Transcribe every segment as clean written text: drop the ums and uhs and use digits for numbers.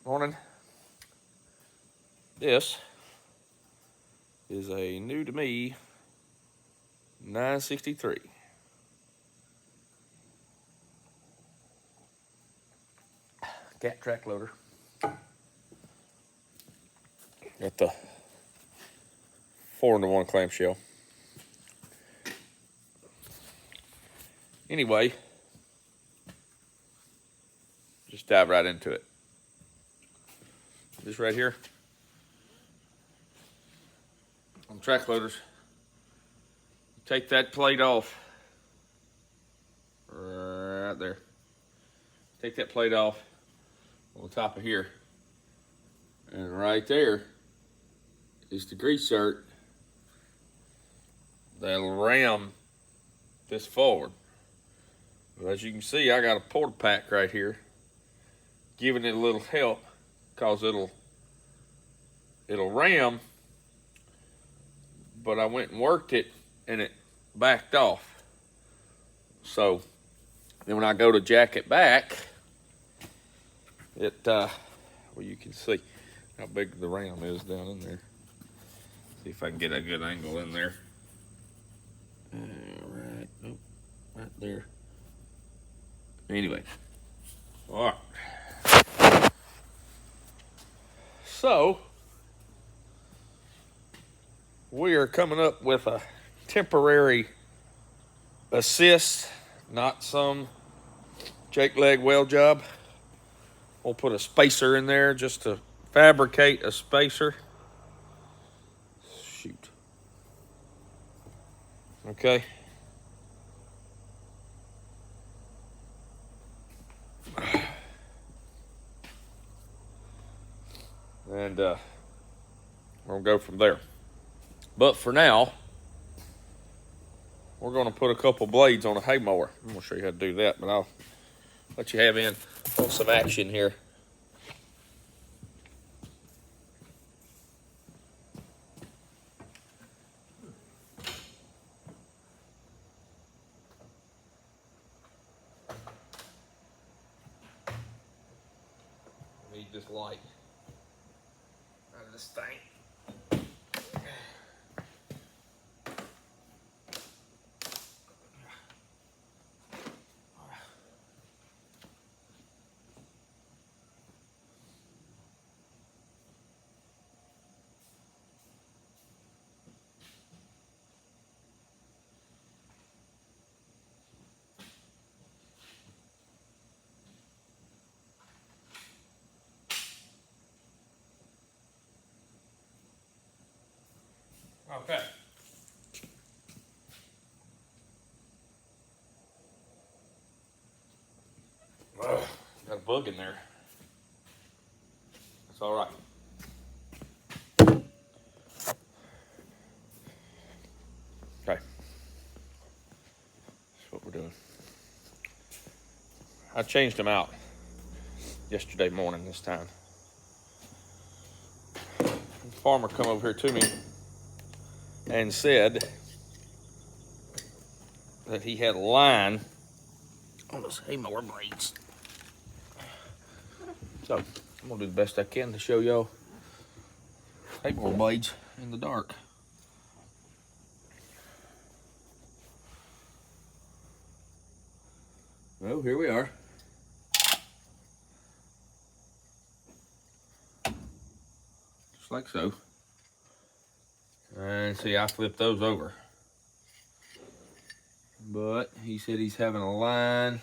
Morning. This is a new to me 963. Cat track loader. Got the 4-in-1 clamshell. Anyway, just dive right into it. This right here on track loaders, take that plate off right there. Take that plate off on the top of here, and right there is the grease zerk that'll ram this forward. But as you can see, I got a porta pack right here giving it a little help, because it'll ram, but I went and worked it and it backed off. So then when I go to jack it back, it well, you can see how big the ram is down in there. See if I can get a good angle in there. Right, oh, right there. Anyway, all right. So we are coming up with a temporary assist, not some Jake leg weld job. We'll put a spacer in there just to fabricate a spacer. Shoot. Okay. And we're gonna go from there. But for now, we're gonna put a couple blades on a hay mower. I'm gonna show you how to do that, but I'll let you have in on some action here. Need this light out of this thing. Okay. Ugh, got a bug in there. That's all right. Okay. That's what we're doing. I changed them out yesterday morning this time. The farmer come over here to me and said that he had a line on those hay mower blades. So I'm gonna do the best I can to show y'all hay mower blades in the dark. Well, here we are. Just like so. And see, I flipped those over. But he said he's having a line.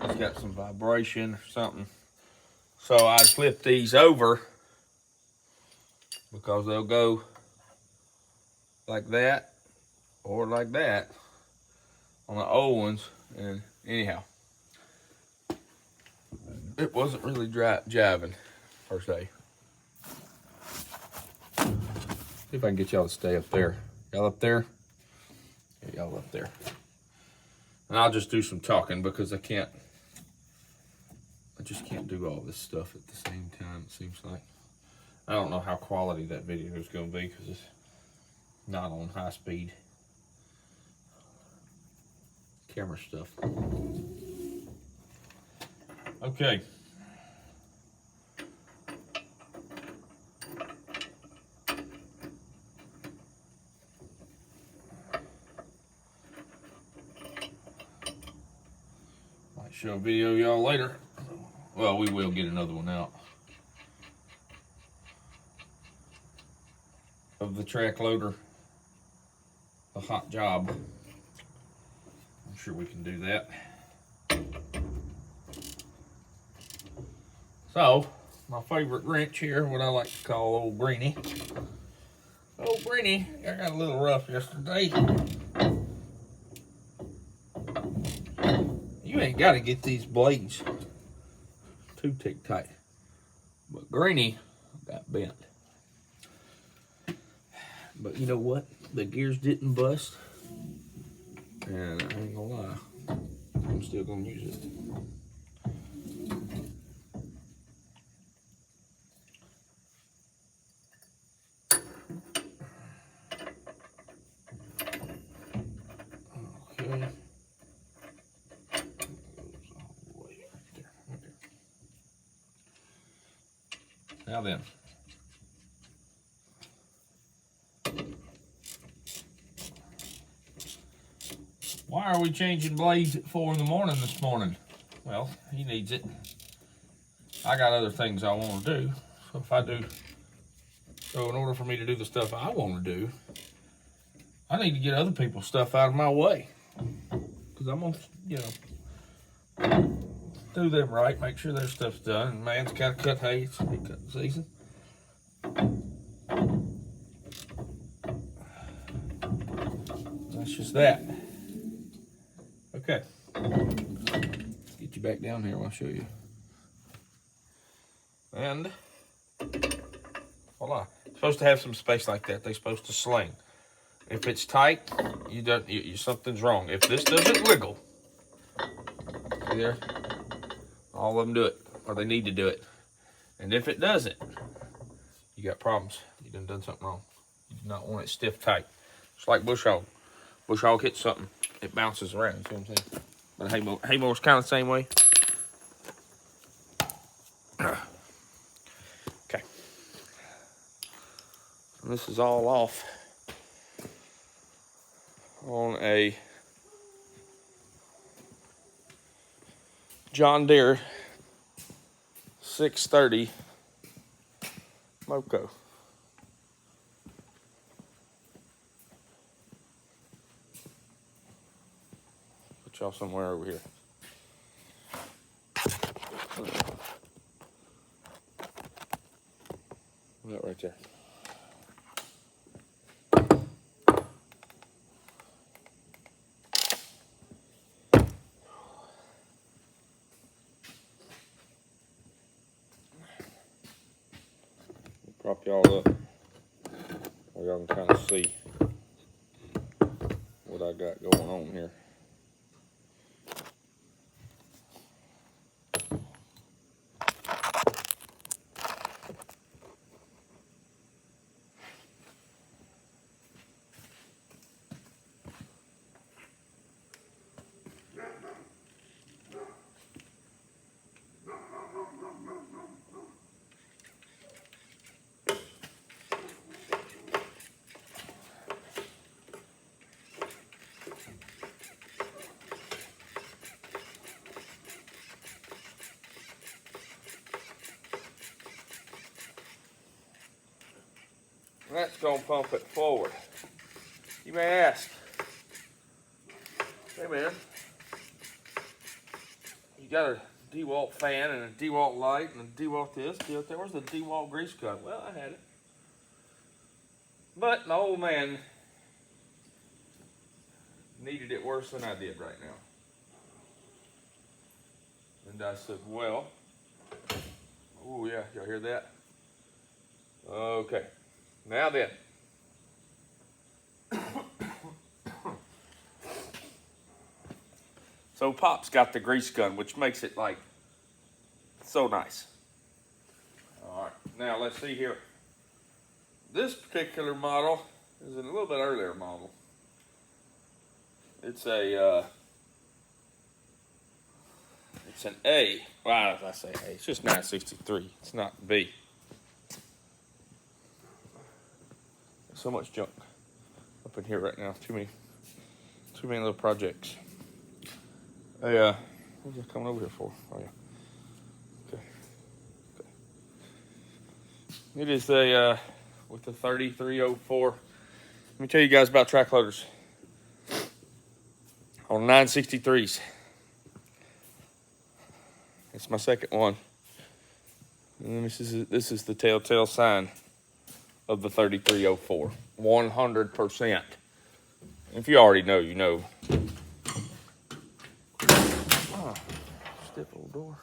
He's got some vibration or something. So I flipped these over because they'll go like that or like that on the old ones. And anyhow, it wasn't really jiving per se. See if I can get y'all to stay up there. Y'all up there? Yeah, y'all up there. And I'll just do some talking because I just can't do all this stuff at the same time, it seems like. I don't know how quality that video is going to be because it's not on high speed camera stuff. Okay. show a video y'all later. Well, we will get another one out of the track loader, the hot job. I'm sure we can do that. So, my favorite wrench here, what I like to call Old Greenie. Old Greenie, I got a little rough yesterday. You ain't got to get these blades too tight. But Greenie got bent. But you know what? The gears didn't bust. And I ain't gonna lie, I'm still gonna use it. Okay. Now then, why are we changing blades at 4 in the morning this morning? Well, he needs it. I got other things I want to do. So if I do, so in order for me to do the stuff I want to do, I need to get other people's stuff out of my way. Because I'm going to, you know, do them right, make sure their stuff's done. And man's got to cut hay, it's hay cutting season. That's just that. Okay. Let's get you back down here, I'll show you. And voila. It's supposed to have some space like that. They're supposed to sling. If it's tight, something's wrong. If this doesn't wiggle, see there? All of them do it, or they need to do it. And if it doesn't, you got problems. You done something wrong. You do not want it stiff tight. It's like bush hog. Bush hog hits something, it bounces around. You see what I'm saying? But hay mower's kind of the same way. Okay. And this is all off on a John Deere 630 Moco. Put y'all somewhere over here. That right there. Prop y'all up where y'all can kind of see what I got going on here. That's gonna pump it forward. You may ask, hey man, you got a DeWalt fan and a DeWalt light and a DeWalt this, DeWalt that. Where's the DeWalt grease gun? Well, I had it. But the old man needed it worse than I did right now. And I said, well, oh yeah, y'all hear that? Okay, now then. So Pop's got the grease gun, which makes it like so nice. All right, now let's see here. This particular model is a little bit earlier model. It's a, it's an A. Well, I say A, it's just 963. It's not B. There's so much junk up in here right now. Too many little projects. What's that coming over here for? Oh yeah. Okay. It is a with the 3304. Let me tell you guys about track loaders on 963s. It's my second one. And this is the telltale sign of the 3304. 100%. If you already know, you know. Oh, stiff old door.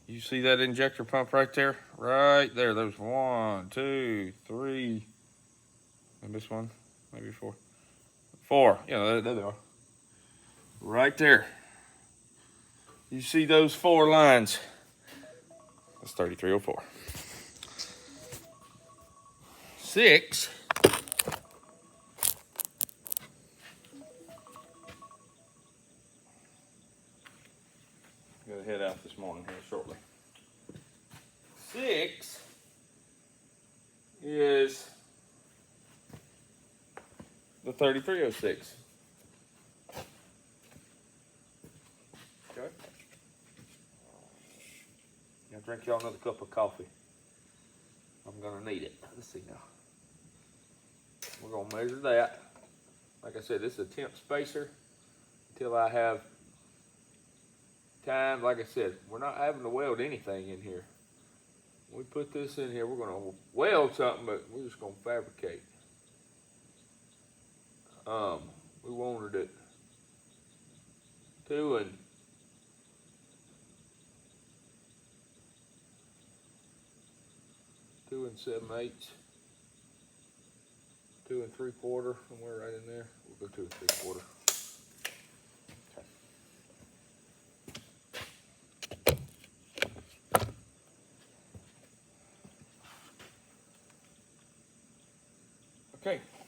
You see that injector pump right there? Right there. There's 1, 2, 3. And this one, maybe 4. 4. Yeah, there they are. Right there. You see those 4 lines? That's 3304. 6. Gotta head out this morning here shortly. 6 is the 3306. Okay. Now drink y'all another cup of coffee. I'm gonna need it. Let's see now. We're gonna measure that. Like I said, this is a temp spacer until I have time. Like I said, we're not having to weld anything in here. When we put this in here, we're gonna weld something, but we're just gonna fabricate. We wanted it 2 7/8, 2 3/4, somewhere right in there. We'll go 2 3/4. Okay. Okay.